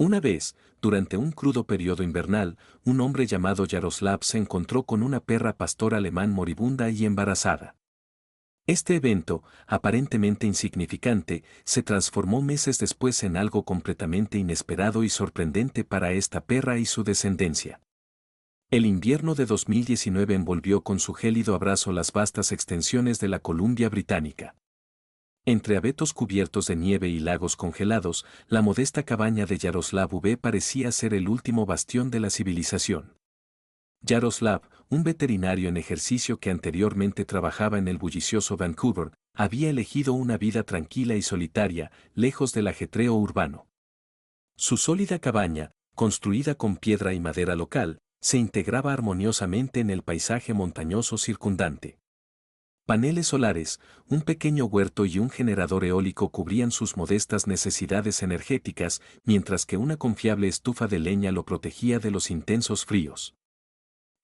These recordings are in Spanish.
Una vez, durante un crudo periodo invernal, un hombre llamado Yaroslav se encontró con una perra pastor alemán moribunda y embarazada. Este evento, aparentemente insignificante, se transformó meses después en algo completamente inesperado y sorprendente para esta perra y su descendencia. El invierno de 2019 envolvió con su gélido abrazo las vastas extensiones de la Columbia Británica. Entre abetos cubiertos de nieve y lagos congelados, la modesta cabaña de Yaroslav V parecía ser el último bastión de la civilización. Yaroslav, un veterinario en ejercicio que anteriormente trabajaba en el bullicioso Vancouver, había elegido una vida tranquila y solitaria, lejos del ajetreo urbano. Su sólida cabaña, construida con piedra y madera local, se integraba armoniosamente en el paisaje montañoso circundante. Paneles solares, un pequeño huerto y un generador eólico cubrían sus modestas necesidades energéticas, mientras que una confiable estufa de leña lo protegía de los intensos fríos.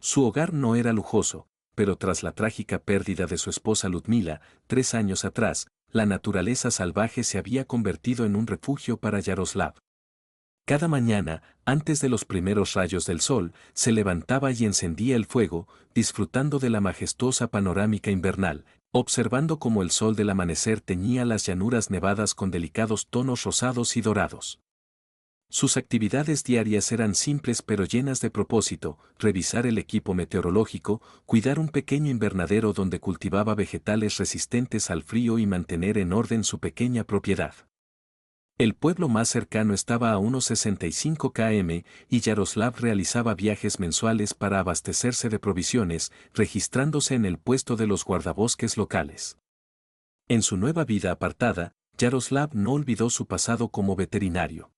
Su hogar no era lujoso, pero tras la trágica pérdida de su esposa Ludmila, 3 años atrás, la naturaleza salvaje se había convertido en un refugio para Yaroslav. Cada mañana, antes de los primeros rayos del sol, se levantaba y encendía el fuego, disfrutando de la majestuosa panorámica invernal, observando cómo el sol del amanecer teñía las llanuras nevadas con delicados tonos rosados y dorados. Sus actividades diarias eran simples pero llenas de propósito: revisar el equipo meteorológico, cuidar un pequeño invernadero donde cultivaba vegetales resistentes al frío y mantener en orden su pequeña propiedad. El pueblo más cercano estaba a unos 65 km y Yaroslav realizaba viajes mensuales para abastecerse de provisiones, registrándose en el puesto de los guardabosques locales. En su nueva vida apartada, Yaroslav no olvidó su pasado como veterinario.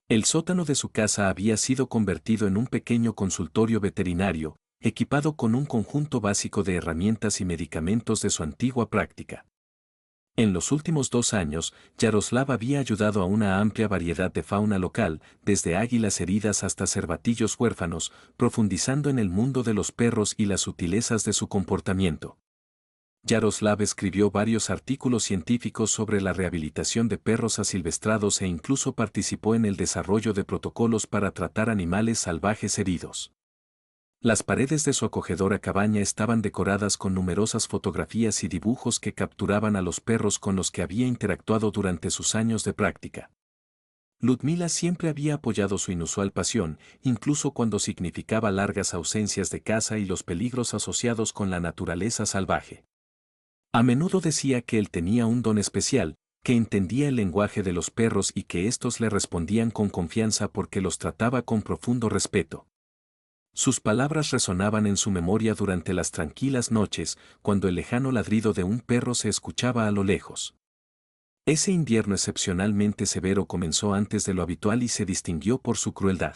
El sótano de su casa había sido convertido en un pequeño consultorio veterinario, equipado con un conjunto básico de herramientas y medicamentos de su antigua práctica. En los últimos 2 años, Yaroslav había ayudado a una amplia variedad de fauna local, desde águilas heridas hasta cervatillos huérfanos, profundizando en el mundo de los perros y las sutilezas de su comportamiento. Yaroslav escribió varios artículos científicos sobre la rehabilitación de perros asilvestrados e incluso participó en el desarrollo de protocolos para tratar animales salvajes heridos. Las paredes de su acogedora cabaña estaban decoradas con numerosas fotografías y dibujos que capturaban a los perros con los que había interactuado durante sus años de práctica. Ludmila siempre había apoyado su inusual pasión, incluso cuando significaba largas ausencias de casa y los peligros asociados con la naturaleza salvaje. A menudo decía que él tenía un don especial, que entendía el lenguaje de los perros y que éstos le respondían con confianza porque los trataba con profundo respeto. Sus palabras resonaban en su memoria durante las tranquilas noches, cuando el lejano ladrido de un perro se escuchaba a lo lejos. Ese invierno excepcionalmente severo comenzó antes de lo habitual y se distinguió por su crueldad.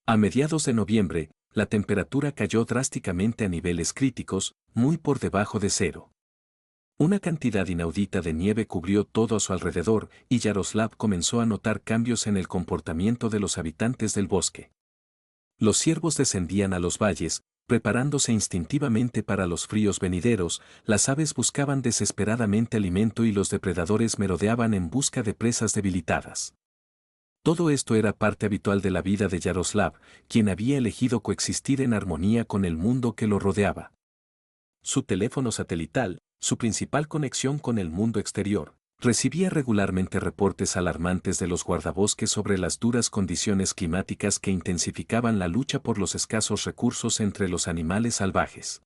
A mediados de noviembre, la temperatura cayó drásticamente a niveles críticos, muy por debajo de cero. Una cantidad inaudita de nieve cubrió todo a su alrededor y Yaroslav comenzó a notar cambios en el comportamiento de los habitantes del bosque. Los ciervos descendían a los valles, preparándose instintivamente para los fríos venideros, las aves buscaban desesperadamente alimento y los depredadores merodeaban en busca de presas debilitadas. Todo esto era parte habitual de la vida de Yaroslav, quien había elegido coexistir en armonía con el mundo que lo rodeaba. Su teléfono satelital, su principal conexión con el mundo exterior, recibía regularmente reportes alarmantes de los guardabosques sobre las duras condiciones climáticas que intensificaban la lucha por los escasos recursos entre los animales salvajes.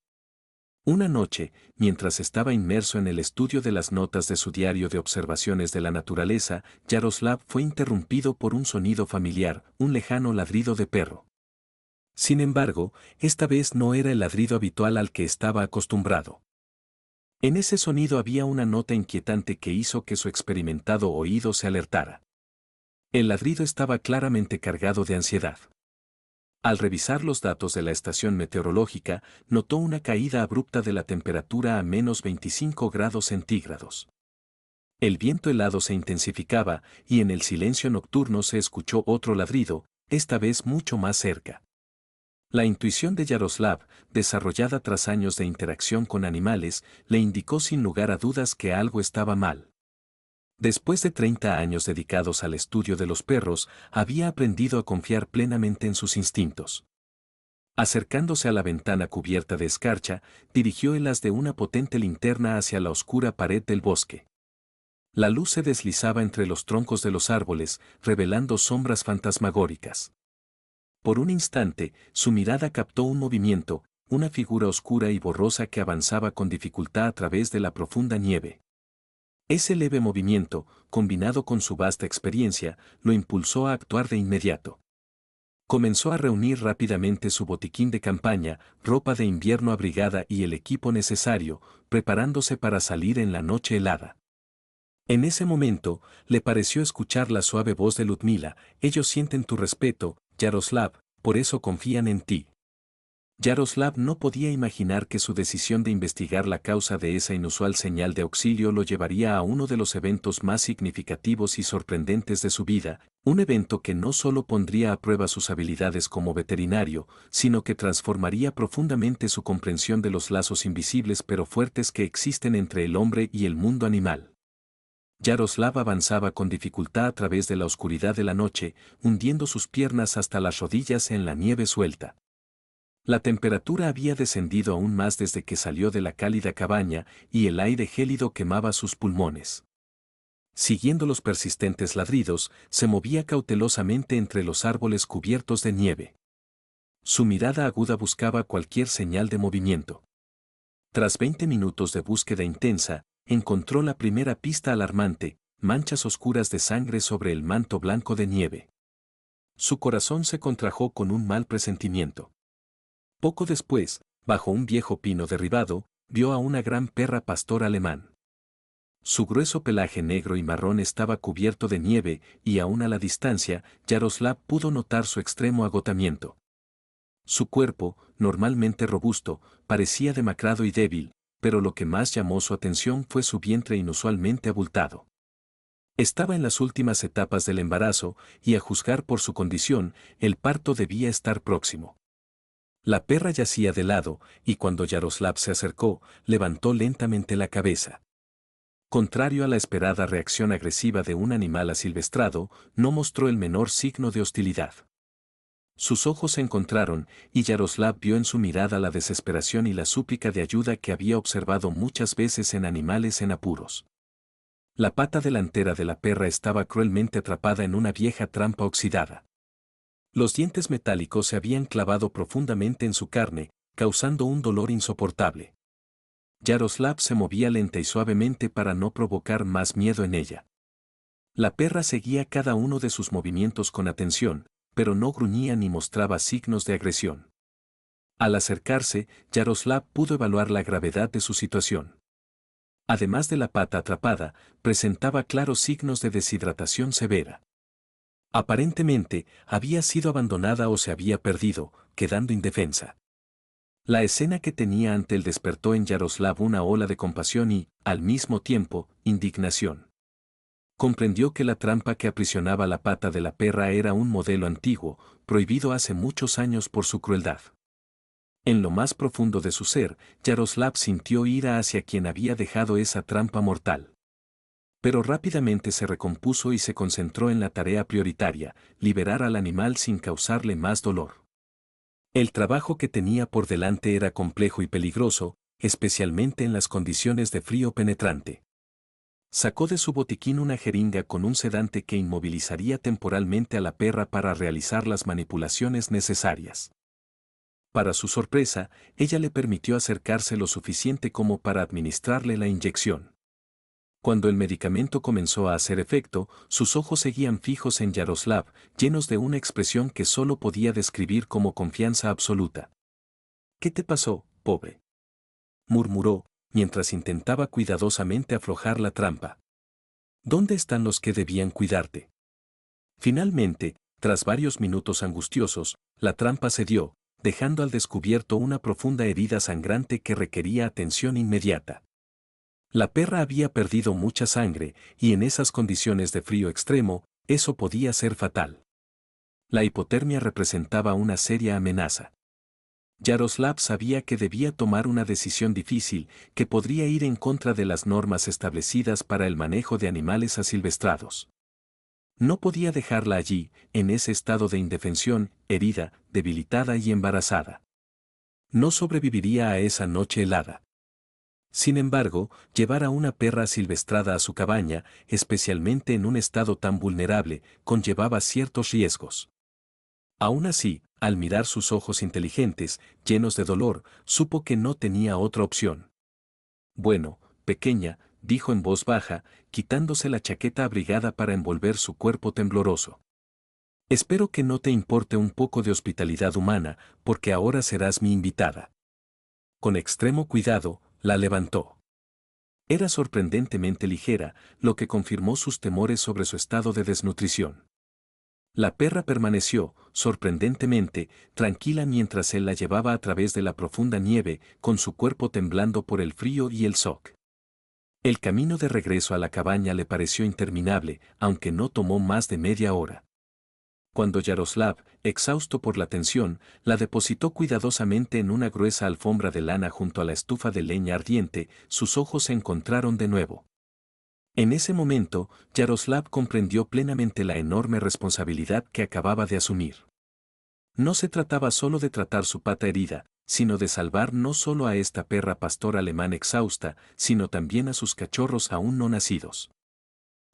Una noche, mientras estaba inmerso en el estudio de las notas de su diario de observaciones de la naturaleza, Yaroslav fue interrumpido por un sonido familiar, un lejano ladrido de perro. Sin embargo, esta vez no era el ladrido habitual al que estaba acostumbrado. En ese sonido había una nota inquietante que hizo que su experimentado oído se alertara. El ladrido estaba claramente cargado de ansiedad. Al revisar los datos de la estación meteorológica, notó una caída abrupta de la temperatura a menos 25 grados centígrados. El viento helado se intensificaba y en el silencio nocturno se escuchó otro ladrido, esta vez mucho más cerca. La intuición de Yaroslav, desarrollada tras años de interacción con animales, le indicó sin lugar a dudas que algo estaba mal. Después de 30 años dedicados al estudio de los perros, había aprendido a confiar plenamente en sus instintos. Acercándose a la ventana cubierta de escarcha, dirigió el haz de una potente linterna hacia la oscura pared del bosque. La luz se deslizaba entre los troncos de los árboles, revelando sombras fantasmagóricas. Por un instante, su mirada captó un movimiento, una figura oscura y borrosa que avanzaba con dificultad a través de la profunda nieve. Ese leve movimiento, combinado con su vasta experiencia, lo impulsó a actuar de inmediato. Comenzó a reunir rápidamente su botiquín de campaña, ropa de invierno abrigada y el equipo necesario, preparándose para salir en la noche helada. En ese momento, le pareció escuchar la suave voz de Ludmila: ellos sienten tu respeto, Yaroslav, por eso confían en ti. Yaroslav no podía imaginar que su decisión de investigar la causa de esa inusual señal de auxilio lo llevaría a uno de los eventos más significativos y sorprendentes de su vida, un evento que no solo pondría a prueba sus habilidades como veterinario, sino que transformaría profundamente su comprensión de los lazos invisibles pero fuertes que existen entre el hombre y el mundo animal. Yaroslav avanzaba con dificultad a través de la oscuridad de la noche, hundiendo sus piernas hasta las rodillas en la nieve suelta. La temperatura había descendido aún más desde que salió de la cálida cabaña y el aire gélido quemaba sus pulmones. Siguiendo los persistentes ladridos, se movía cautelosamente entre los árboles cubiertos de nieve. Su mirada aguda buscaba cualquier señal de movimiento. Tras 20 minutos de búsqueda intensa, encontró la primera pista alarmante: manchas oscuras de sangre sobre el manto blanco de nieve. Su corazón se contrajo con un mal presentimiento. Poco después, bajo un viejo pino derribado, vio a una gran perra pastor alemán. Su grueso pelaje negro y marrón estaba cubierto de nieve y aún a la distancia, Yaroslav pudo notar su extremo agotamiento. Su cuerpo, normalmente robusto, parecía demacrado y débil, pero lo que más llamó su atención fue su vientre inusualmente abultado. Estaba en las últimas etapas del embarazo y, a juzgar por su condición, el parto debía estar próximo. La perra yacía de lado, y cuando Yaroslav se acercó, levantó lentamente la cabeza. Contrario a la esperada reacción agresiva de un animal asilvestrado, no mostró el menor signo de hostilidad. Sus ojos se encontraron, y Yaroslav vio en su mirada la desesperación y la súplica de ayuda que había observado muchas veces en animales en apuros. La pata delantera de la perra estaba cruelmente atrapada en una vieja trampa oxidada. Los dientes metálicos se habían clavado profundamente en su carne, causando un dolor insoportable. Yaroslav se movía lenta y suavemente para no provocar más miedo en ella. La perra seguía cada uno de sus movimientos con atención, pero no gruñía ni mostraba signos de agresión. Al acercarse, Yaroslav pudo evaluar la gravedad de su situación. Además de la pata atrapada, presentaba claros signos de deshidratación severa. Aparentemente, había sido abandonada o se había perdido, quedando indefensa. La escena que tenía ante él despertó en Yaroslav una ola de compasión y, al mismo tiempo, indignación. Comprendió que la trampa que aprisionaba la pata de la perra era un modelo antiguo, prohibido hace muchos años por su crueldad. En lo más profundo de su ser, Yaroslav sintió ira hacia quien había dejado esa trampa mortal. Pero rápidamente se recompuso y se concentró en la tarea prioritaria: liberar al animal sin causarle más dolor. El trabajo que tenía por delante era complejo y peligroso, especialmente en las condiciones de frío penetrante. Sacó de su botiquín una jeringa con un sedante que inmovilizaría temporalmente a la perra para realizar las manipulaciones necesarias. Para su sorpresa, ella le permitió acercarse lo suficiente como para administrarle la inyección. Cuando el medicamento comenzó a hacer efecto, sus ojos seguían fijos en Yaroslav, llenos de una expresión que solo podía describir como confianza absoluta. «¿Qué te pasó, pobre?», murmuró, mientras intentaba cuidadosamente aflojar la trampa. «¿Dónde están los que debían cuidarte?». Finalmente, tras varios minutos angustiosos, la trampa cedió, dejando al descubierto una profunda herida sangrante que requería atención inmediata. La perra había perdido mucha sangre, y en esas condiciones de frío extremo, eso podía ser fatal. La hipotermia representaba una seria amenaza. Yaroslav sabía que debía tomar una decisión difícil que podría ir en contra de las normas establecidas para el manejo de animales asilvestrados. No podía dejarla allí, en ese estado de indefensión, herida, debilitada y embarazada. No sobreviviría a esa noche helada. Sin embargo, llevar a una perra asilvestrada a su cabaña, especialmente en un estado tan vulnerable, conllevaba ciertos riesgos. Aún así, al mirar sus ojos inteligentes, llenos de dolor, supo que no tenía otra opción. Bueno, pequeña, dijo en voz baja, quitándose la chaqueta abrigada para envolver su cuerpo tembloroso. Espero que no te importe un poco de hospitalidad humana, porque ahora serás mi invitada. Con extremo cuidado, la levantó. Era sorprendentemente ligera, lo que confirmó sus temores sobre su estado de desnutrición. La perra permaneció, sorprendentemente, tranquila mientras él la llevaba a través de la profunda nieve, con su cuerpo temblando por el frío y el shock. El camino de regreso a la cabaña le pareció interminable, aunque no tomó más de media hora. Cuando Yaroslav, exhausto por la tensión, la depositó cuidadosamente en una gruesa alfombra de lana junto a la estufa de leña ardiente, sus ojos se encontraron de nuevo. En ese momento, Yaroslav comprendió plenamente la enorme responsabilidad que acababa de asumir. No se trataba solo de tratar su pata herida, sino de salvar no solo a esta perra pastor alemán exhausta, sino también a sus cachorros aún no nacidos.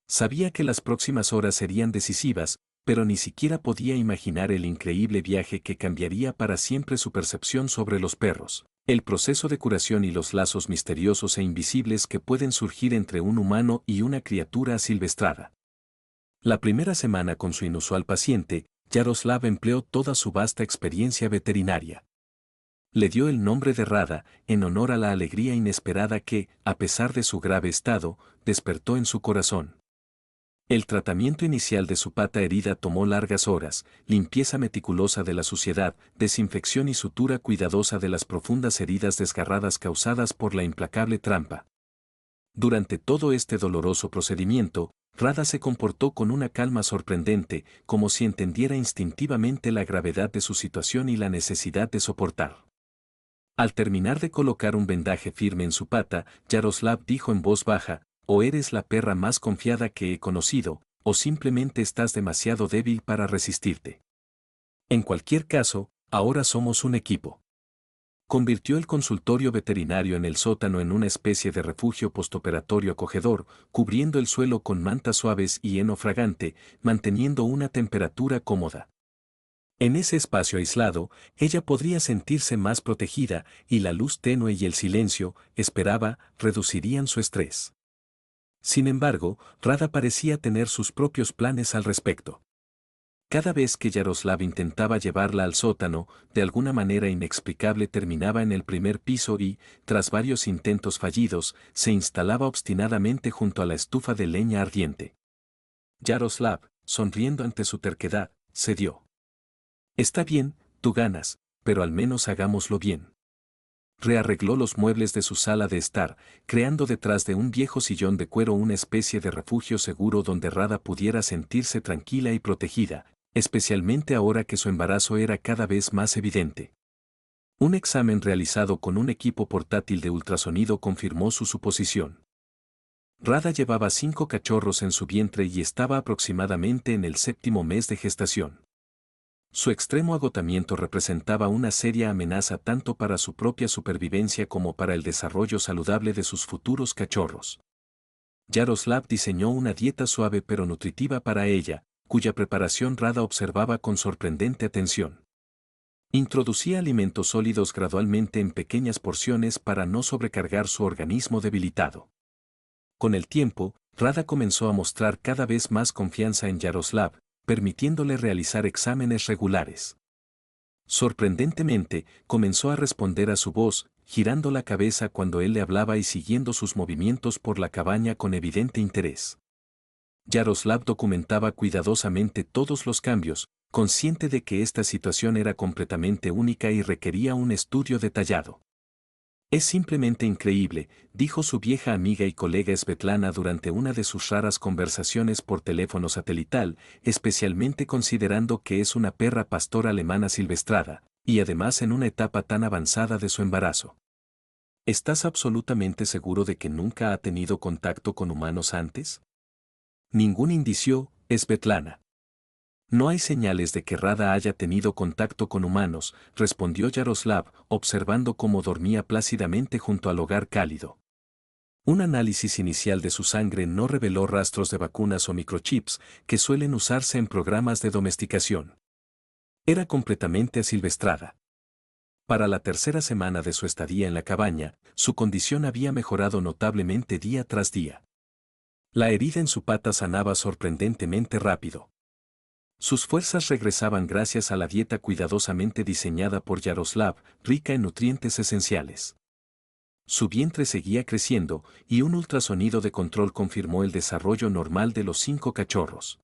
Sabía que las próximas horas serían decisivas, pero ni siquiera podía imaginar el increíble viaje que cambiaría para siempre su percepción sobre los perros, el proceso de curación y los lazos misteriosos e invisibles que pueden surgir entre un humano y una criatura asilvestrada. La primera semana con su inusual paciente, Yaroslav empleó toda su vasta experiencia veterinaria. Le dio el nombre de Rada, en honor a la alegría inesperada que, a pesar de su grave estado, despertó en su corazón. El tratamiento inicial de su pata herida tomó largas horas, limpieza meticulosa de la suciedad, desinfección y sutura cuidadosa de las profundas heridas desgarradas causadas por la implacable trampa. Durante todo este doloroso procedimiento, Rada se comportó con una calma sorprendente, como si entendiera instintivamente la gravedad de su situación y la necesidad de soportar. Al terminar de colocar un vendaje firme en su pata, Yaroslav dijo en voz baja: o eres la perra más confiada que he conocido, o simplemente estás demasiado débil para resistirte. En cualquier caso, ahora somos un equipo. Convirtió el consultorio veterinario en el sótano en una especie de refugio postoperatorio acogedor, cubriendo el suelo con mantas suaves y heno fragante, manteniendo una temperatura cómoda. En ese espacio aislado, ella podría sentirse más protegida, y la luz tenue y el silencio, esperaba, reducirían su estrés. Sin embargo, Rada parecía tener sus propios planes al respecto. Cada vez que Yaroslav intentaba llevarla al sótano, de alguna manera inexplicable terminaba en el primer piso y, tras varios intentos fallidos, se instalaba obstinadamente junto a la estufa de leña ardiente. Yaroslav, sonriendo ante su terquedad, cedió. Está bien, tú ganas, pero al menos hagámoslo bien. Rearregló los muebles de su sala de estar, creando detrás de un viejo sillón de cuero una especie de refugio seguro donde Rada pudiera sentirse tranquila y protegida, especialmente ahora que su embarazo era cada vez más evidente. Un examen realizado con un equipo portátil de ultrasonido confirmó su suposición. Rada llevaba 5 cachorros en su vientre y estaba aproximadamente en el 7º mes de gestación. Su extremo agotamiento representaba una seria amenaza tanto para su propia supervivencia como para el desarrollo saludable de sus futuros cachorros. Yaroslav diseñó una dieta suave pero nutritiva para ella, cuya preparación Rada observaba con sorprendente atención. Introducía alimentos sólidos gradualmente en pequeñas porciones para no sobrecargar su organismo debilitado. Con el tiempo, Rada comenzó a mostrar cada vez más confianza en Yaroslav, permitiéndole realizar exámenes regulares. Sorprendentemente, comenzó a responder a su voz, girando la cabeza cuando él le hablaba y siguiendo sus movimientos por la cabaña con evidente interés. Yaroslav documentaba cuidadosamente todos los cambios, consciente de que esta situación era completamente única y requería un estudio detallado. Es simplemente increíble, dijo su vieja amiga y colega Svetlana durante una de sus raras conversaciones por teléfono satelital, especialmente considerando que es una perra pastor alemana silvestrada. Y además en una etapa tan avanzada de su embarazo. ¿Estás absolutamente seguro de que nunca ha tenido contacto con humanos antes? Ningún indicio, Svetlana. No hay señales de que Rada haya tenido contacto con humanos, respondió Yaroslav, observando cómo dormía plácidamente junto al hogar cálido. Un análisis inicial de su sangre no reveló rastros de vacunas o microchips que suelen usarse en programas de domesticación. Era completamente asilvestrada. Para la tercera semana de su estadía en la cabaña, su condición había mejorado notablemente día tras día. La herida en su pata sanaba sorprendentemente rápido. Sus fuerzas regresaban gracias a la dieta cuidadosamente diseñada por Yaroslav, rica en nutrientes esenciales. Su vientre seguía creciendo y un ultrasonido de control confirmó el desarrollo normal de los 5 cachorros.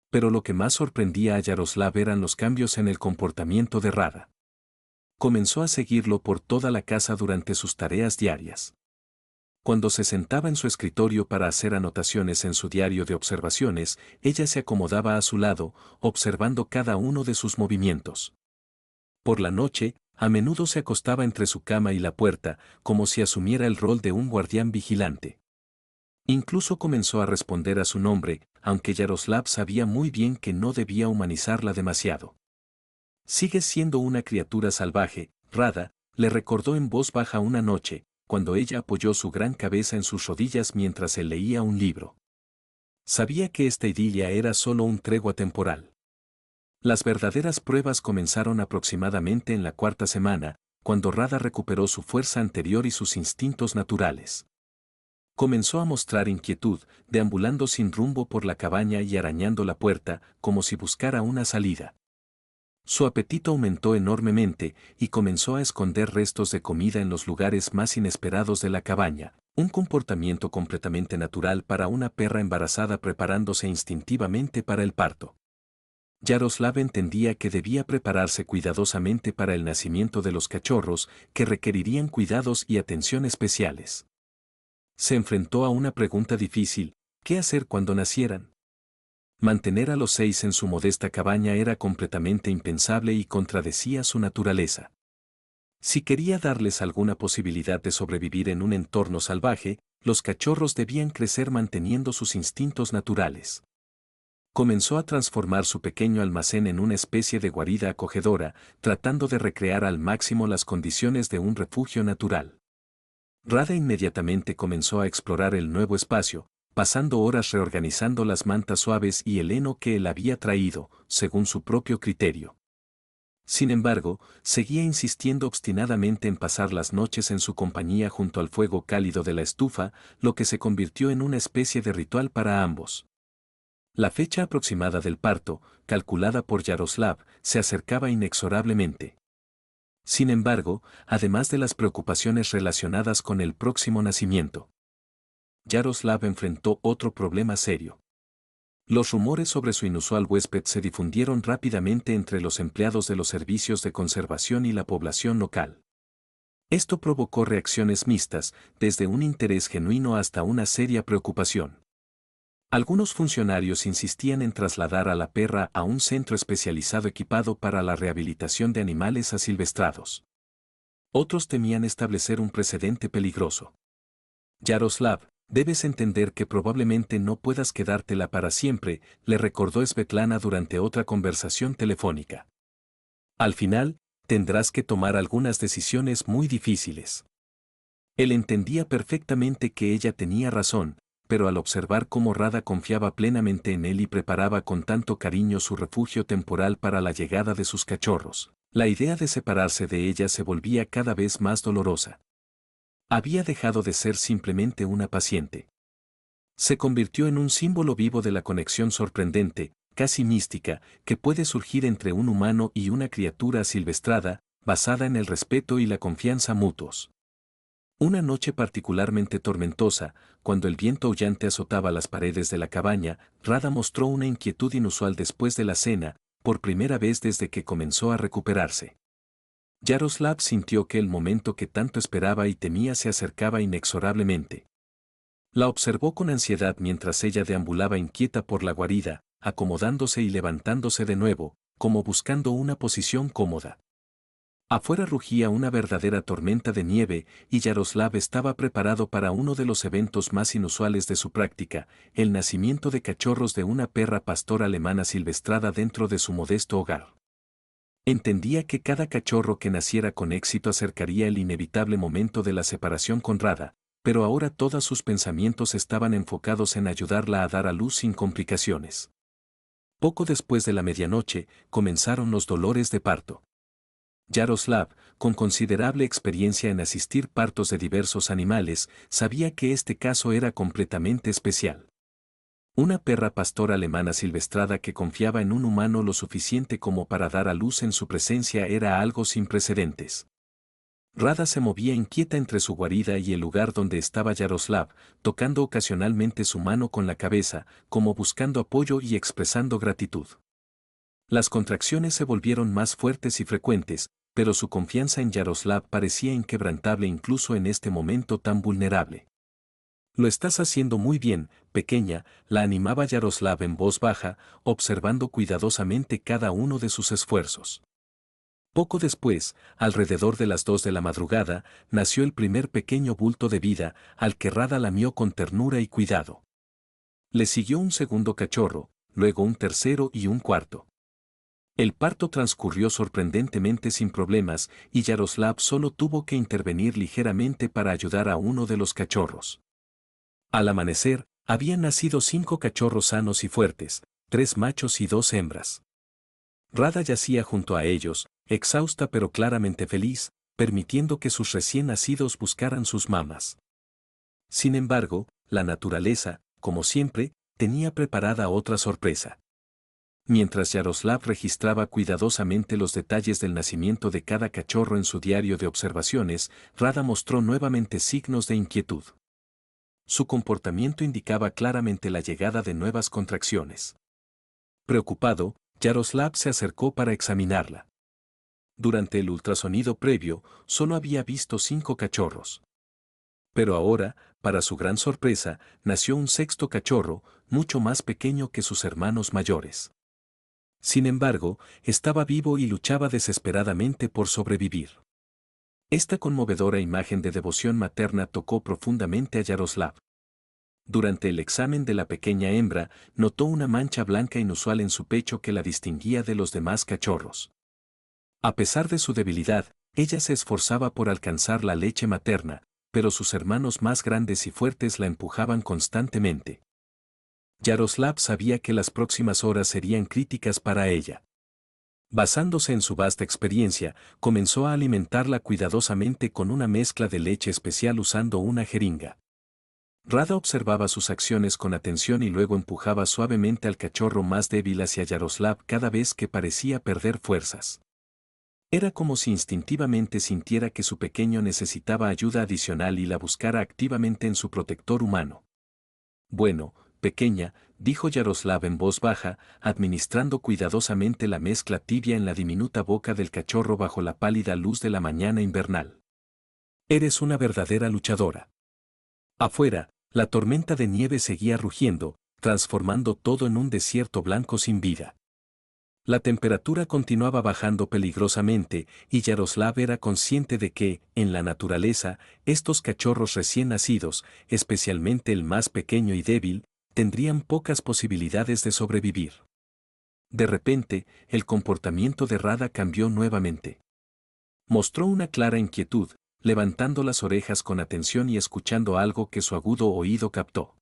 Pero lo que más sorprendía a Yaroslav eran los cambios en el comportamiento de Rada. Comenzó a seguirlo por toda la casa durante sus tareas diarias. Cuando se sentaba en su escritorio para hacer anotaciones en su diario de observaciones, ella se acomodaba a su lado, observando cada uno de sus movimientos. Por la noche, a menudo se acostaba entre su cama y la puerta, como si asumiera el rol de un guardián vigilante. Incluso comenzó a responder a su nombre, aunque Yaroslav sabía muy bien que no debía humanizarla demasiado. «Sigues siendo una criatura salvaje, Rada», le recordó en voz baja una noche, cuando ella apoyó su gran cabeza en sus rodillas mientras él leía un libro. Sabía que esta idilia era solo un tregua temporal. Las verdaderas pruebas comenzaron aproximadamente en la cuarta semana, cuando Rada recuperó su fuerza anterior y sus instintos naturales. Comenzó a mostrar inquietud, deambulando sin rumbo por la cabaña y arañando la puerta, como si buscara una salida. Su apetito aumentó enormemente y comenzó a esconder restos de comida en los lugares más inesperados de la cabaña, un comportamiento completamente natural para una perra embarazada preparándose instintivamente para el parto. Yaroslav entendía que debía prepararse cuidadosamente para el nacimiento de los cachorros, que requerirían cuidados y atención especiales. Se enfrentó a una pregunta difícil: ¿qué hacer cuando nacieran? Mantener a los 6 en su modesta cabaña era completamente impensable y contradecía su naturaleza. Si quería darles alguna posibilidad de sobrevivir en un entorno salvaje, los cachorros debían crecer manteniendo sus instintos naturales. Comenzó a transformar su pequeño almacén en una especie de guarida acogedora, tratando de recrear al máximo las condiciones de un refugio natural. Rada inmediatamente comenzó a explorar el nuevo espacio, pasando horas reorganizando las mantas suaves y el heno que él había traído, según su propio criterio. Sin embargo, seguía insistiendo obstinadamente en pasar las noches en su compañía junto al fuego cálido de la estufa, lo que se convirtió en una especie de ritual para ambos. La fecha aproximada del parto, calculada por Yaroslav, se acercaba inexorablemente. Sin embargo, además de las preocupaciones relacionadas con el próximo nacimiento, Yaroslav enfrentó otro problema serio. Los rumores sobre su inusual huésped se difundieron rápidamente entre los empleados de los servicios de conservación y la población local. Esto provocó reacciones mixtas, desde un interés genuino hasta una seria preocupación. Algunos funcionarios insistían en trasladar a la perra a un centro especializado equipado para la rehabilitación de animales asilvestrados. Otros temían establecer un precedente peligroso. Yaroslav, debes entender que probablemente no puedas quedártela para siempre, le recordó Svetlana durante otra conversación telefónica. Al final, tendrás que tomar algunas decisiones muy difíciles. Él entendía perfectamente que ella tenía razón, pero al observar cómo Rada confiaba plenamente en él y preparaba con tanto cariño su refugio temporal para la llegada de sus cachorros, la idea de separarse de ella se volvía cada vez más dolorosa. Había dejado de ser simplemente una paciente. Se convirtió en un símbolo vivo de la conexión sorprendente, casi mística, que puede surgir entre un humano y una criatura asilvestrada, basada en el respeto y la confianza mutuos. Una noche particularmente tormentosa, cuando el viento aullante azotaba las paredes de la cabaña, Rada mostró una inquietud inusual después de la cena, por primera vez desde que comenzó a recuperarse. Yaroslav sintió que el momento que tanto esperaba y temía se acercaba inexorablemente. La observó con ansiedad mientras ella deambulaba inquieta por la guarida, acomodándose y levantándose de nuevo, como buscando una posición cómoda. Afuera rugía una verdadera tormenta de nieve y Yaroslav estaba preparado para uno de los eventos más inusuales de su práctica, el nacimiento de cachorros de una perra pastora alemana silvestrada dentro de su modesto hogar. Entendía que cada cachorro que naciera con éxito acercaría el inevitable momento de la separación con Rada, pero ahora todos sus pensamientos estaban enfocados en ayudarla a dar a luz sin complicaciones. Poco después de la medianoche, comenzaron los dolores de parto. Yaroslav, con considerable experiencia en asistir partos de diversos animales, sabía que este caso era completamente especial. Una perra pastora alemana silvestrada que confiaba en un humano lo suficiente como para dar a luz en su presencia era algo sin precedentes. Rada se movía inquieta entre su guarida y el lugar donde estaba Yaroslav, tocando ocasionalmente su mano con la cabeza, como buscando apoyo y expresando gratitud. Las contracciones se volvieron más fuertes y frecuentes, pero su confianza en Yaroslav parecía inquebrantable incluso en este momento tan vulnerable. Lo estás haciendo muy bien, pequeña, la animaba Yaroslav en voz baja, observando cuidadosamente cada uno de sus esfuerzos. Poco después, alrededor de las 2 de la madrugada, nació el primer pequeño bulto de vida, al que Rada lamió con ternura y cuidado. Le siguió un segundo cachorro, luego un tercero y un cuarto. El parto transcurrió sorprendentemente sin problemas y Yaroslav solo tuvo que intervenir ligeramente para ayudar a uno de los cachorros. Al amanecer, habían nacido 5 cachorros sanos y fuertes, 3 machos y 2 hembras. Rada yacía junto a ellos, exhausta pero claramente feliz, permitiendo que sus recién nacidos buscaran sus mamas. Sin embargo, la naturaleza, como siempre, tenía preparada otra sorpresa. Mientras Yaroslav registraba cuidadosamente los detalles del nacimiento de cada cachorro en su diario de observaciones, Rada mostró nuevamente signos de inquietud. Su comportamiento indicaba claramente la llegada de nuevas contracciones. Preocupado, Yaroslav se acercó para examinarla. Durante el ultrasonido previo, solo había visto 5 cachorros. Pero ahora, para su gran sorpresa, nació un sexto cachorro, mucho más pequeño que sus hermanos mayores. Sin embargo, estaba vivo y luchaba desesperadamente por sobrevivir. Esta conmovedora imagen de devoción materna tocó profundamente a Yaroslav. Durante el examen de la pequeña hembra, notó una mancha blanca inusual en su pecho que la distinguía de los demás cachorros. A pesar de su debilidad, ella se esforzaba por alcanzar la leche materna, pero sus hermanos más grandes y fuertes la empujaban constantemente. Yaroslav sabía que las próximas horas serían críticas para ella. Basándose en su vasta experiencia, comenzó a alimentarla cuidadosamente con una mezcla de leche especial usando una jeringa. Rada observaba sus acciones con atención y luego empujaba suavemente al cachorro más débil hacia Yaroslav cada vez que parecía perder fuerzas. Era como si instintivamente sintiera que su pequeño necesitaba ayuda adicional y la buscara activamente en su protector humano. Bueno, pequeña, dijo Yaroslav en voz baja, administrando cuidadosamente la mezcla tibia en la diminuta boca del cachorro bajo la pálida luz de la mañana invernal. Eres una verdadera luchadora. Afuera, la tormenta de nieve seguía rugiendo, transformando todo en un desierto blanco sin vida. La temperatura continuaba bajando peligrosamente y Yaroslav era consciente de que, en la naturaleza, estos cachorros recién nacidos, especialmente el más pequeño y débil, tendrían pocas posibilidades de sobrevivir. De repente, el comportamiento de Rada cambió nuevamente. Mostró una clara inquietud, levantando las orejas con atención y escuchando algo que su agudo oído captó.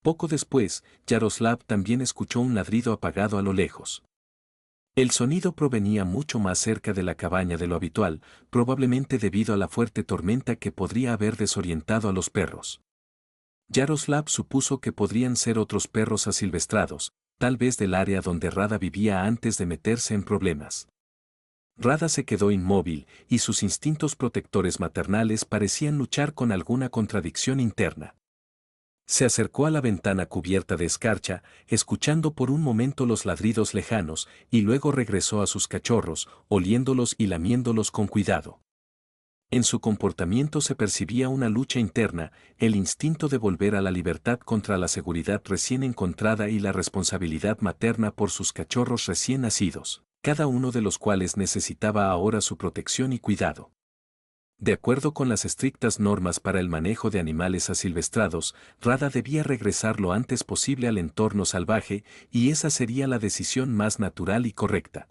Poco después, Yaroslav también escuchó un ladrido apagado a lo lejos. El sonido provenía mucho más cerca de la cabaña de lo habitual, probablemente debido a la fuerte tormenta que podría haber desorientado a los perros. Yaroslav supuso que podrían ser otros perros asilvestrados, tal vez del área donde Rada vivía antes de meterse en problemas. Rada se quedó inmóvil, y sus instintos protectores maternales parecían luchar con alguna contradicción interna. Se acercó a la ventana cubierta de escarcha, escuchando por un momento los ladridos lejanos, y luego regresó a sus cachorros, oliéndolos y lamiéndolos con cuidado. En su comportamiento se percibía una lucha interna, el instinto de volver a la libertad contra la seguridad recién encontrada y la responsabilidad materna por sus cachorros recién nacidos. cada uno de los cuales necesitaba ahora su protección y cuidado. De acuerdo con las estrictas normas para el manejo de animales asilvestrados, Rada debía regresar lo antes posible al entorno salvaje, y esa sería la decisión más natural y correcta.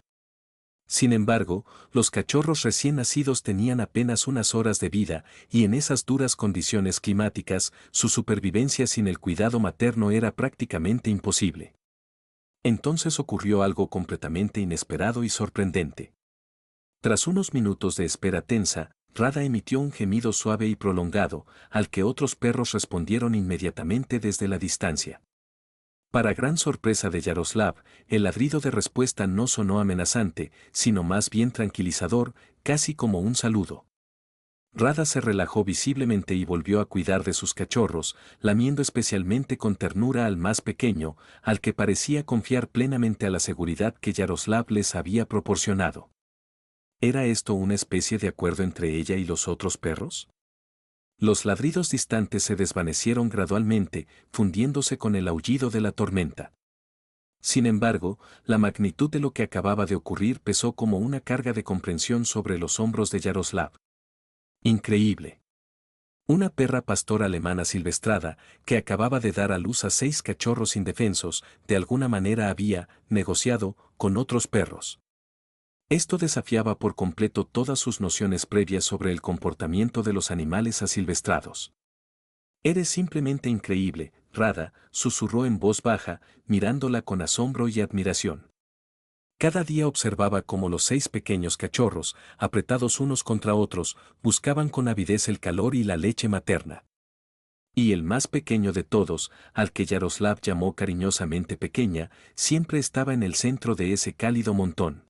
Sin embargo, los cachorros recién nacidos tenían apenas unas horas de vida, y en esas duras condiciones climáticas, su supervivencia sin el cuidado materno era prácticamente imposible. Entonces ocurrió algo completamente inesperado y sorprendente. Tras unos minutos de espera tensa, Rada emitió un gemido suave y prolongado, al que otros perros respondieron inmediatamente desde la distancia. Para gran sorpresa de Yaroslav, el ladrido de respuesta no sonó amenazante, sino más bien tranquilizador, casi como un saludo. Rada se relajó visiblemente y volvió a cuidar de sus cachorros, lamiendo especialmente con ternura al más pequeño, al que parecía confiar plenamente a la seguridad que Yaroslav les había proporcionado. ¿Era esto una especie de acuerdo entre ella y los otros perros? Los ladridos distantes se desvanecieron gradualmente, fundiéndose con el aullido de la tormenta. Sin embargo, la magnitud de lo que acababa de ocurrir pesó como una carga de comprensión sobre los hombros de Yaroslav. Increíble. Una perra pastora alemana silvestrada, que acababa de dar a luz a 6 cachorros indefensos, de alguna manera había negociado con otros perros. Esto desafiaba por completo todas sus nociones previas sobre el comportamiento de los animales asilvestrados. «Eres simplemente increíble», Rada, susurró en voz baja, mirándola con asombro y admiración. Cada día observaba cómo los 6 pequeños cachorros, apretados unos contra otros, buscaban con avidez el calor y la leche materna. Y el más pequeño de todos, al que Yaroslav llamó cariñosamente Pequeña, siempre estaba en el centro de ese cálido montón.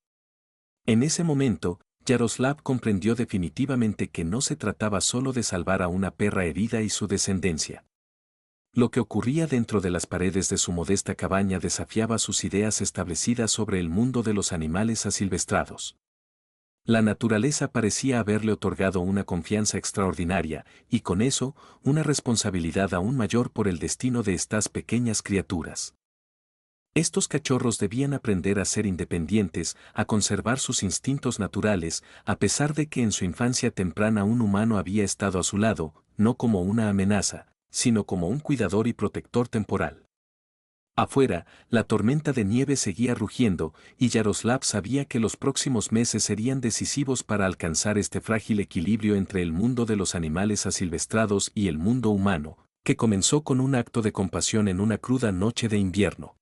En ese momento, Yaroslav comprendió definitivamente que no se trataba solo de salvar a una perra herida y su descendencia. Lo que ocurría dentro de las paredes de su modesta cabaña desafiaba sus ideas establecidas sobre el mundo de los animales asilvestrados. La naturaleza parecía haberle otorgado una confianza extraordinaria, y con eso, una responsabilidad aún mayor por el destino de estas pequeñas criaturas. Estos cachorros debían aprender a ser independientes, a conservar sus instintos naturales, a pesar de que en su infancia temprana un humano había estado a su lado, no como una amenaza, sino como un cuidador y protector temporal. Afuera, la tormenta de nieve seguía rugiendo, y Yaroslav sabía que los próximos meses serían decisivos para alcanzar este frágil equilibrio entre el mundo de los animales asilvestrados y el mundo humano, que comenzó con un acto de compasión en una cruda noche de invierno.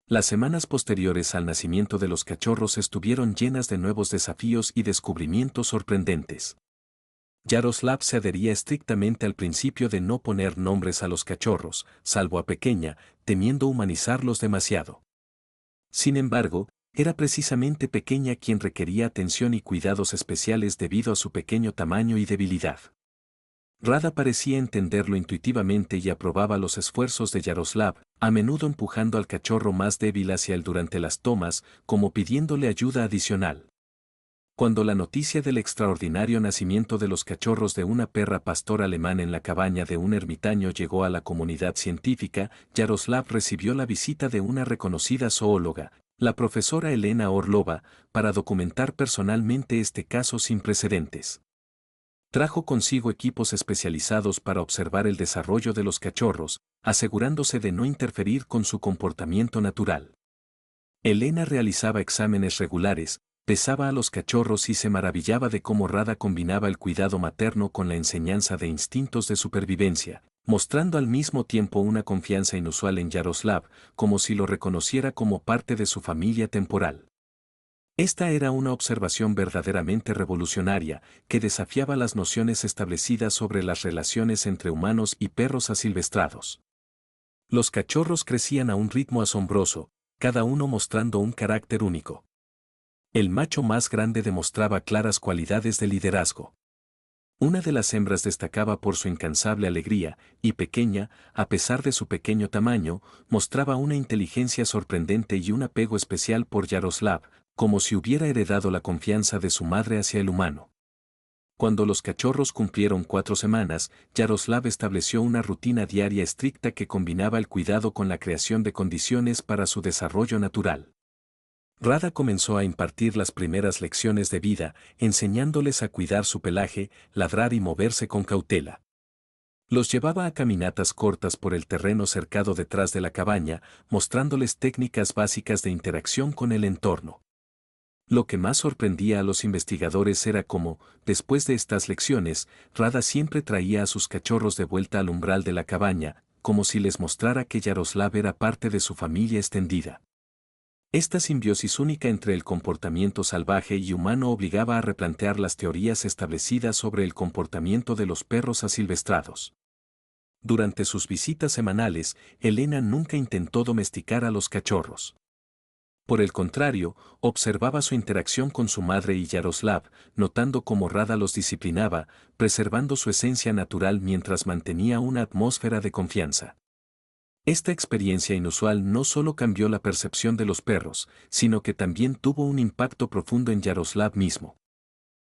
Las semanas posteriores al nacimiento de los cachorros estuvieron llenas de nuevos desafíos y descubrimientos sorprendentes. Yaroslav se adhería estrictamente al principio de no poner nombres a los cachorros, salvo a Pequeña, temiendo humanizarlos demasiado. Sin embargo, era precisamente Pequeña quien requería atención y cuidados especiales debido a su pequeño tamaño y debilidad. Rada parecía entenderlo intuitivamente y aprobaba los esfuerzos de Yaroslav, a menudo empujando al cachorro más débil hacia él durante las tomas, como pidiéndole ayuda adicional. Cuando la noticia del extraordinario nacimiento de los cachorros de una perra pastor alemán en la cabaña de un ermitaño llegó a la comunidad científica, Yaroslav recibió la visita de una reconocida zoóloga, la profesora Elena Orlova, para documentar personalmente este caso sin precedentes. Trajo consigo equipos especializados para observar el desarrollo de los cachorros, asegurándose de no interferir con su comportamiento natural. Elena realizaba exámenes regulares, pesaba a los cachorros y se maravillaba de cómo Rada combinaba el cuidado materno con la enseñanza de instintos de supervivencia, mostrando al mismo tiempo una confianza inusual en Yaroslav, como si lo reconociera como parte de su familia temporal. Esta era una observación verdaderamente revolucionaria, que desafiaba las nociones establecidas sobre las relaciones entre humanos y perros asilvestrados. Los cachorros crecían a un ritmo asombroso, cada uno mostrando un carácter único. El macho más grande demostraba claras cualidades de liderazgo. Una de las hembras destacaba por su incansable alegría, y Pequeña, a pesar de su pequeño tamaño, mostraba una inteligencia sorprendente y un apego especial por Yaroslav, como si hubiera heredado la confianza de su madre hacia el humano. Cuando los cachorros cumplieron 4 semanas, Yaroslav estableció una rutina diaria estricta que combinaba el cuidado con la creación de condiciones para su desarrollo natural. Rada comenzó a impartir las primeras lecciones de vida, enseñándoles a cuidar su pelaje, ladrar y moverse con cautela. Los llevaba a caminatas cortas por el terreno cercado detrás de la cabaña, mostrándoles técnicas básicas de interacción con el entorno. Lo que más sorprendía a los investigadores era cómo, después de estas lecciones, Rada siempre traía a sus cachorros de vuelta al umbral de la cabaña, como si les mostrara que Yaroslav era parte de su familia extendida. Esta simbiosis única entre el comportamiento salvaje y humano obligaba a replantear las teorías establecidas sobre el comportamiento de los perros asilvestrados. Durante sus visitas semanales, Elena nunca intentó domesticar a los cachorros. Por el contrario, observaba su interacción con su madre y Yaroslav, notando cómo Rada los disciplinaba, preservando su esencia natural mientras mantenía una atmósfera de confianza. Esta experiencia inusual no solo cambió la percepción de los perros, sino que también tuvo un impacto profundo en Yaroslav mismo.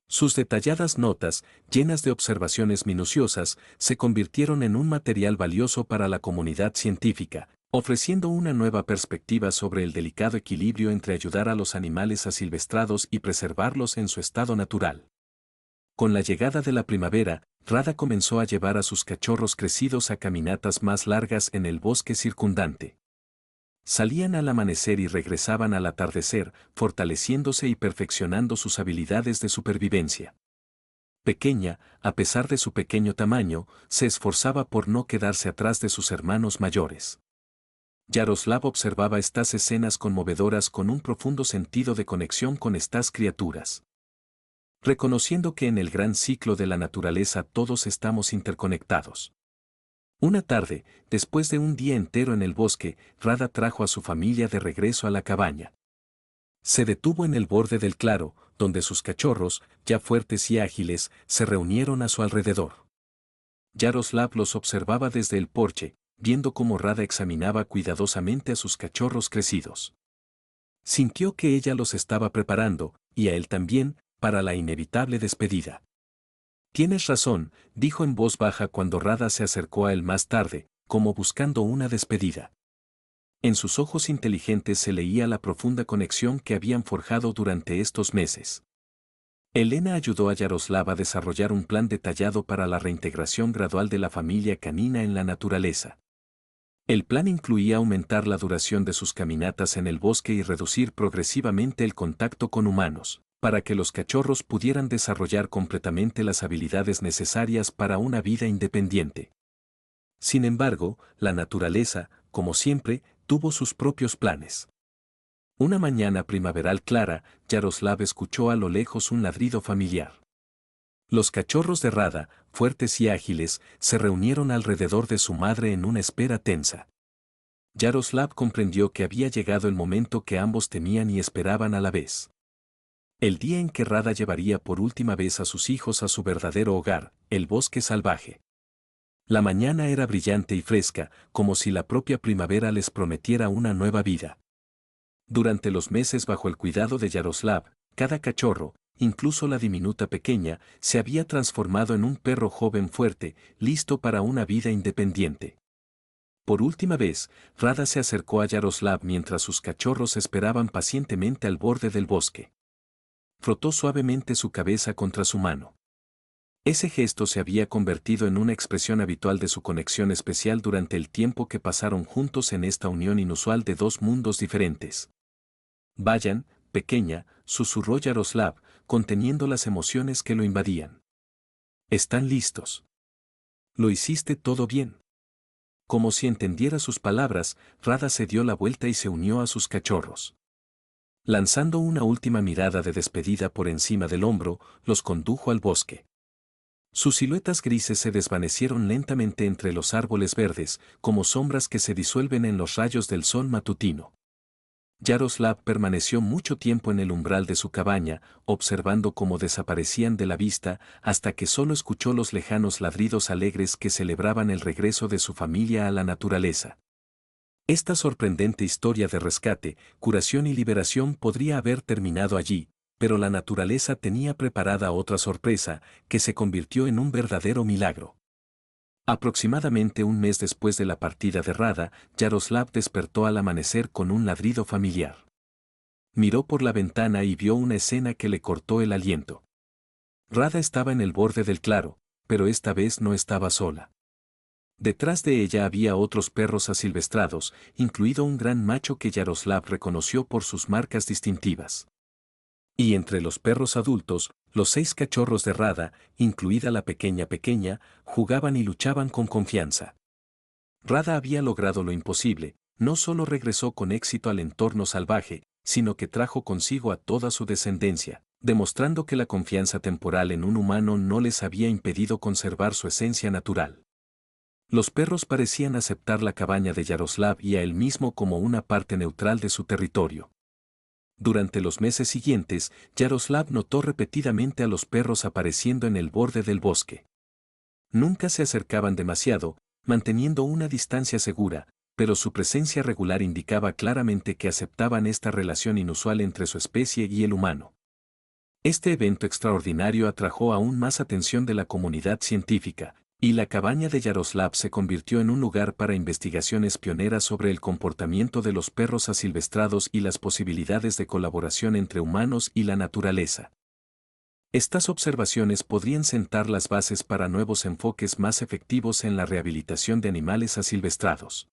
Sus detalladas notas, llenas de observaciones minuciosas, se convirtieron en un material valioso para la comunidad científica, ofreciendo una nueva perspectiva sobre el delicado equilibrio entre ayudar a los animales asilvestrados y preservarlos en su estado natural. Con la llegada de la primavera, Rada comenzó a llevar a sus cachorros crecidos a caminatas más largas en el bosque circundante. Salían al amanecer y regresaban al atardecer, fortaleciéndose y perfeccionando sus habilidades de supervivencia. Pequeña, a pesar de su pequeño tamaño, se esforzaba por no quedarse atrás de sus hermanos mayores. Yaroslav observaba estas escenas conmovedoras con un profundo sentido de conexión con estas criaturas. Reconociendo que en el gran ciclo de la naturaleza todos estamos interconectados. Una tarde, después de un día entero en el bosque, Rada trajo a su familia de regreso a la cabaña. Se detuvo en el borde del claro, donde sus cachorros, ya fuertes y ágiles, se reunieron a su alrededor. Yaroslav los observaba desde el porche, viendo cómo Rada examinaba cuidadosamente a sus cachorros crecidos. Sintió que ella los estaba preparando, y a él también, para la inevitable despedida. Tienes razón, dijo en voz baja cuando Rada se acercó a él más tarde, como buscando una despedida. En sus ojos inteligentes se leía la profunda conexión que habían forjado durante estos meses. Elena ayudó a Yaroslav a desarrollar un plan detallado para la reintegración gradual de la familia canina en la naturaleza. El plan incluía aumentar la duración de sus caminatas en el bosque y reducir progresivamente el contacto con humanos, para que los cachorros pudieran desarrollar completamente las habilidades necesarias para una vida independiente. Sin embargo, la naturaleza, como siempre, tuvo sus propios planes. Una mañana primaveral clara, Yaroslav escuchó a lo lejos un ladrido familiar. Los cachorros de Rada, fuertes y ágiles, se reunieron alrededor de su madre en una espera tensa. Yaroslav comprendió que había llegado el momento que ambos temían y esperaban a la vez. El día en que Rada llevaría por última vez a sus hijos a su verdadero hogar, el bosque salvaje. La mañana era brillante y fresca, como si la propia primavera les prometiera una nueva vida. Durante los meses bajo el cuidado de Yaroslav, cada cachorro, incluso la diminuta pequeña, se había transformado en un perro joven fuerte, listo para una vida independiente. Por última vez, Rada se acercó a Yaroslav mientras sus cachorros esperaban pacientemente al borde del bosque. Frotó suavemente su cabeza contra su mano. Ese gesto se había convertido en una expresión habitual de su conexión especial durante el tiempo que pasaron juntos en esta unión inusual de dos mundos diferentes. Vayan, pequeña, susurró Yaroslav, conteniendo las emociones que lo invadían. ¿Están listos? ¿Lo hiciste todo bien? Como si entendiera sus palabras, Rada se dio la vuelta y se unió a sus cachorros. Lanzando una última mirada de despedida por encima del hombro, los condujo al bosque. Sus siluetas grises se desvanecieron lentamente entre los árboles verdes, como sombras que se disuelven en los rayos del sol matutino. Yaroslav permaneció mucho tiempo en el umbral de su cabaña, observando cómo desaparecían de la vista, hasta que solo escuchó los lejanos ladridos alegres que celebraban el regreso de su familia a la naturaleza. Esta sorprendente historia de rescate, curación y liberación podría haber terminado allí, pero la naturaleza tenía preparada otra sorpresa, que se convirtió en un verdadero milagro. Aproximadamente un mes después de la partida de Rada, Yaroslav despertó al amanecer con un ladrido familiar. Miró por la ventana y vio una escena que le cortó el aliento. Rada estaba en el borde del claro, pero esta vez no estaba sola. Detrás de ella había otros perros asilvestrados, incluido un gran macho que Yaroslav reconoció por sus marcas distintivas. Y entre los perros adultos, los 6 cachorros de Rada, incluida la pequeña, jugaban y luchaban con confianza. Rada había logrado lo imposible, no solo regresó con éxito al entorno salvaje, sino que trajo consigo a toda su descendencia, demostrando que la confianza temporal en un humano no les había impedido conservar su esencia natural. Los perros parecían aceptar la cabaña de Yaroslav y a él mismo como una parte neutral de su territorio. Durante los meses siguientes, Yaroslav notó repetidamente a los perros apareciendo en el borde del bosque. Nunca se acercaban demasiado, manteniendo una distancia segura, pero su presencia regular indicaba claramente que aceptaban esta relación inusual entre su especie y el humano. Este evento extraordinario atrajo aún más atención de la comunidad científica, y la cabaña de Yaroslav se convirtió en un lugar para investigaciones pioneras sobre el comportamiento de los perros asilvestrados y las posibilidades de colaboración entre humanos y la naturaleza. Estas observaciones podrían sentar las bases para nuevos enfoques más efectivos en la rehabilitación de animales asilvestrados.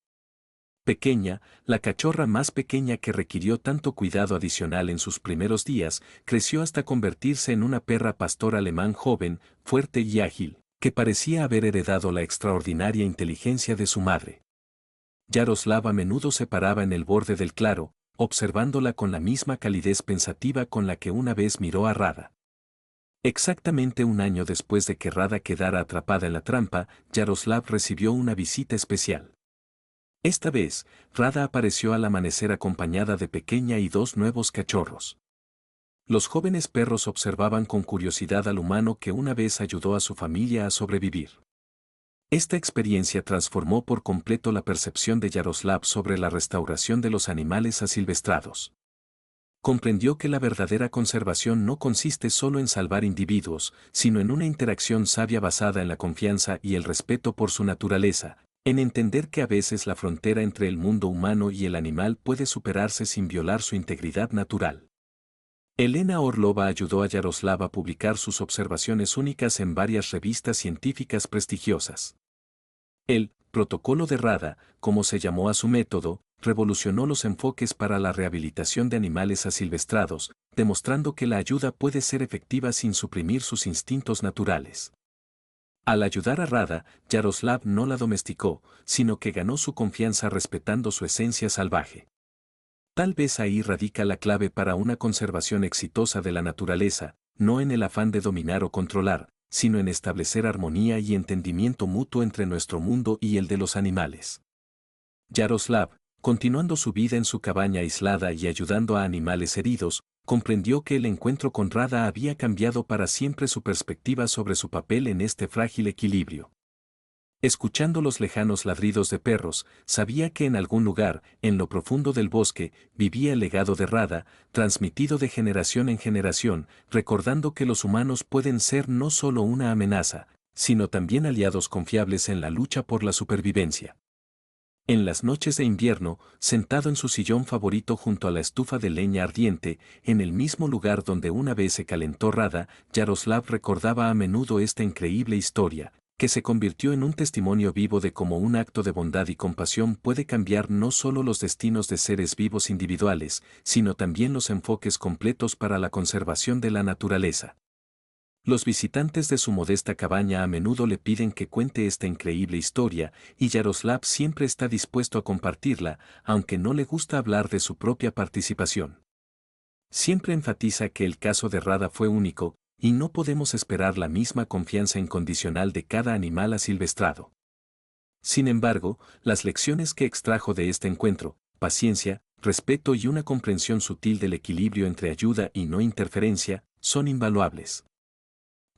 Pequeña, la cachorra más pequeña que requirió tanto cuidado adicional en sus primeros días, creció hasta convertirse en una perra pastor alemán joven, fuerte y ágil, que parecía haber heredado la extraordinaria inteligencia de su madre. Yaroslav a menudo se paraba en el borde del claro, observándola con la misma calidez pensativa con la que una vez miró a Rada. Exactamente un año después de que Rada quedara atrapada en la trampa, Yaroslav recibió una visita especial. Esta vez, Rada apareció al amanecer acompañada de Pequeña y 2 nuevos cachorros. Los jóvenes perros observaban con curiosidad al humano que una vez ayudó a su familia a sobrevivir. Esta experiencia transformó por completo la percepción de Yaroslav sobre la restauración de los animales asilvestrados. Comprendió que la verdadera conservación no consiste solo en salvar individuos, sino en una interacción sabia basada en la confianza y el respeto por su naturaleza, en entender que a veces la frontera entre el mundo humano y el animal puede superarse sin violar su integridad natural. Elena Orlova ayudó a Yaroslav a publicar sus observaciones únicas en varias revistas científicas prestigiosas. El protocolo de Rada, como se llamó a su método, revolucionó los enfoques para la rehabilitación de animales asilvestrados, demostrando que la ayuda puede ser efectiva sin suprimir sus instintos naturales. Al ayudar a Rada, Yaroslav no la domesticó, sino que ganó su confianza respetando su esencia salvaje. Tal vez ahí radica la clave para una conservación exitosa de la naturaleza, no en el afán de dominar o controlar, sino en establecer armonía y entendimiento mutuo entre nuestro mundo y el de los animales. Yaroslav, continuando su vida en su cabaña aislada y ayudando a animales heridos, comprendió que el encuentro con Rada había cambiado para siempre su perspectiva sobre su papel en este frágil equilibrio. Escuchando los lejanos ladridos de perros, sabía que en algún lugar, en lo profundo del bosque, vivía el legado de Rada, transmitido de generación en generación, recordando que los humanos pueden ser no solo una amenaza, sino también aliados confiables en la lucha por la supervivencia. En las noches de invierno, sentado en su sillón favorito junto a la estufa de leña ardiente, en el mismo lugar donde una vez se calentó Rada, Yaroslav recordaba a menudo esta increíble historia, que se convirtió en un testimonio vivo de cómo un acto de bondad y compasión puede cambiar no solo los destinos de seres vivos individuales, sino también los enfoques completos para la conservación de la naturaleza. Los visitantes de su modesta cabaña a menudo le piden que cuente esta increíble historia, y Yaroslav siempre está dispuesto a compartirla, aunque no le gusta hablar de su propia participación. Siempre enfatiza que el caso de Rada fue único, y no podemos esperar la misma confianza incondicional de cada animal asilvestrado. Sin embargo, las lecciones que extrajo de este encuentro, paciencia, respeto y una comprensión sutil del equilibrio entre ayuda y no interferencia, son invaluables.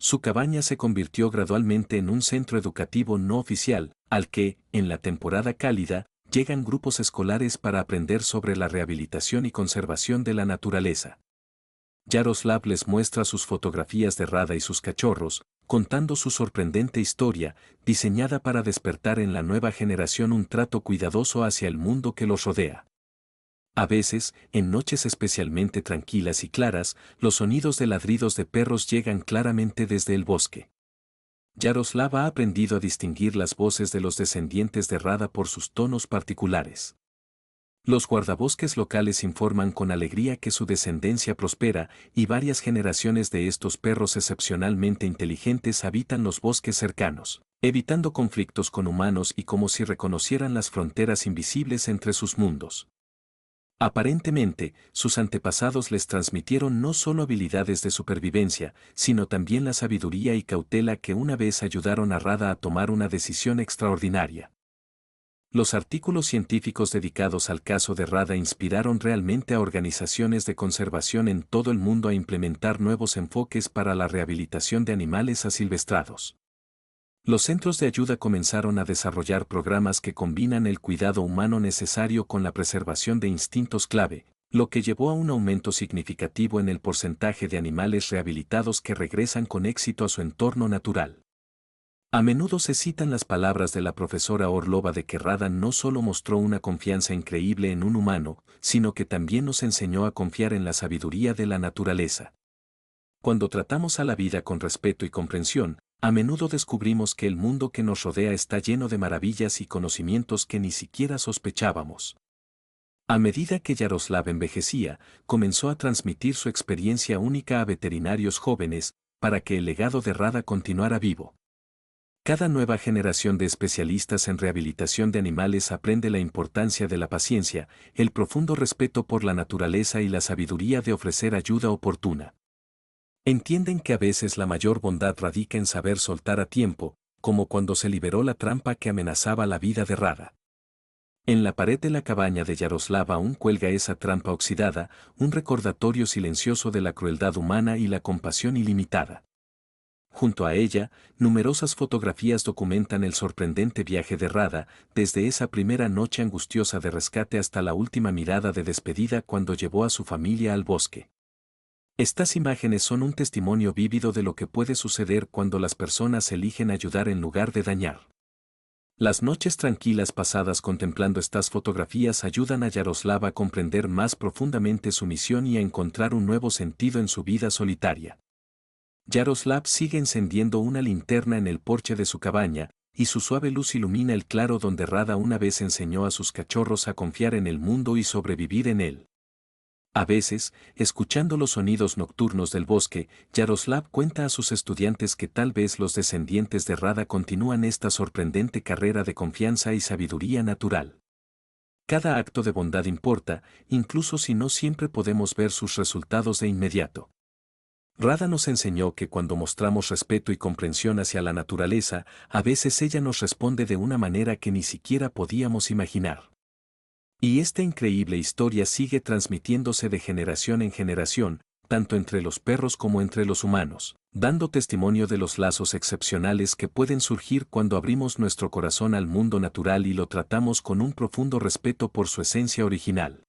Su cabaña se convirtió gradualmente en un centro educativo no oficial, al que, en la temporada cálida, llegan grupos escolares para aprender sobre la rehabilitación y conservación de la naturaleza. Yaroslav les muestra sus fotografías de Rada y sus cachorros, contando su sorprendente historia, diseñada para despertar en la nueva generación un trato cuidadoso hacia el mundo que los rodea. A veces, en noches especialmente tranquilas y claras, los sonidos de ladridos de perros llegan claramente desde el bosque. Yaroslav ha aprendido a distinguir las voces de los descendientes de Rada por sus tonos particulares. Los guardabosques locales informan con alegría que su descendencia prospera y varias generaciones de estos perros excepcionalmente inteligentes habitan los bosques cercanos, evitando conflictos con humanos y como si reconocieran las fronteras invisibles entre sus mundos. Aparentemente, sus antepasados les transmitieron no solo habilidades de supervivencia, sino también la sabiduría y cautela que una vez ayudaron a Rada a tomar una decisión extraordinaria. Los artículos científicos dedicados al caso de Rada inspiraron realmente a organizaciones de conservación en todo el mundo a implementar nuevos enfoques para la rehabilitación de animales asilvestrados. Los centros de ayuda comenzaron a desarrollar programas que combinan el cuidado humano necesario con la preservación de instintos clave, lo que llevó a un aumento significativo en el porcentaje de animales rehabilitados que regresan con éxito a su entorno natural. A menudo se citan las palabras de la profesora Orlova de que Rada no solo mostró una confianza increíble en un humano, sino que también nos enseñó a confiar en la sabiduría de la naturaleza. Cuando tratamos a la vida con respeto y comprensión, a menudo descubrimos que el mundo que nos rodea está lleno de maravillas y conocimientos que ni siquiera sospechábamos. A medida que Yaroslav envejecía, comenzó a transmitir su experiencia única a veterinarios jóvenes, para que el legado de Rada continuara vivo. Cada nueva generación de especialistas en rehabilitación de animales aprende la importancia de la paciencia, el profundo respeto por la naturaleza y la sabiduría de ofrecer ayuda oportuna. Entienden que a veces la mayor bondad radica en saber soltar a tiempo, como cuando se liberó la trampa que amenazaba la vida de Rada. En la pared de la cabaña de Yaroslav aún cuelga esa trampa oxidada, un recordatorio silencioso de la crueldad humana y la compasión ilimitada. Junto a ella, numerosas fotografías documentan el sorprendente viaje de Rada, desde esa primera noche angustiosa de rescate hasta la última mirada de despedida cuando llevó a su familia al bosque. Estas imágenes son un testimonio vívido de lo que puede suceder cuando las personas eligen ayudar en lugar de dañar. Las noches tranquilas pasadas contemplando estas fotografías ayudan a Yaroslav a comprender más profundamente su misión y a encontrar un nuevo sentido en su vida solitaria. Yaroslav sigue encendiendo una linterna en el porche de su cabaña, y su suave luz ilumina el claro donde Rada una vez enseñó a sus cachorros a confiar en el mundo y sobrevivir en él. A veces, escuchando los sonidos nocturnos del bosque, Yaroslav cuenta a sus estudiantes que tal vez los descendientes de Rada continúan esta sorprendente carrera de confianza y sabiduría natural. Cada acto de bondad importa, incluso si no siempre podemos ver sus resultados de inmediato. Rada nos enseñó que cuando mostramos respeto y comprensión hacia la naturaleza, a veces ella nos responde de una manera que ni siquiera podíamos imaginar. Y esta increíble historia sigue transmitiéndose de generación en generación, tanto entre los perros como entre los humanos, dando testimonio de los lazos excepcionales que pueden surgir cuando abrimos nuestro corazón al mundo natural y lo tratamos con un profundo respeto por su esencia original.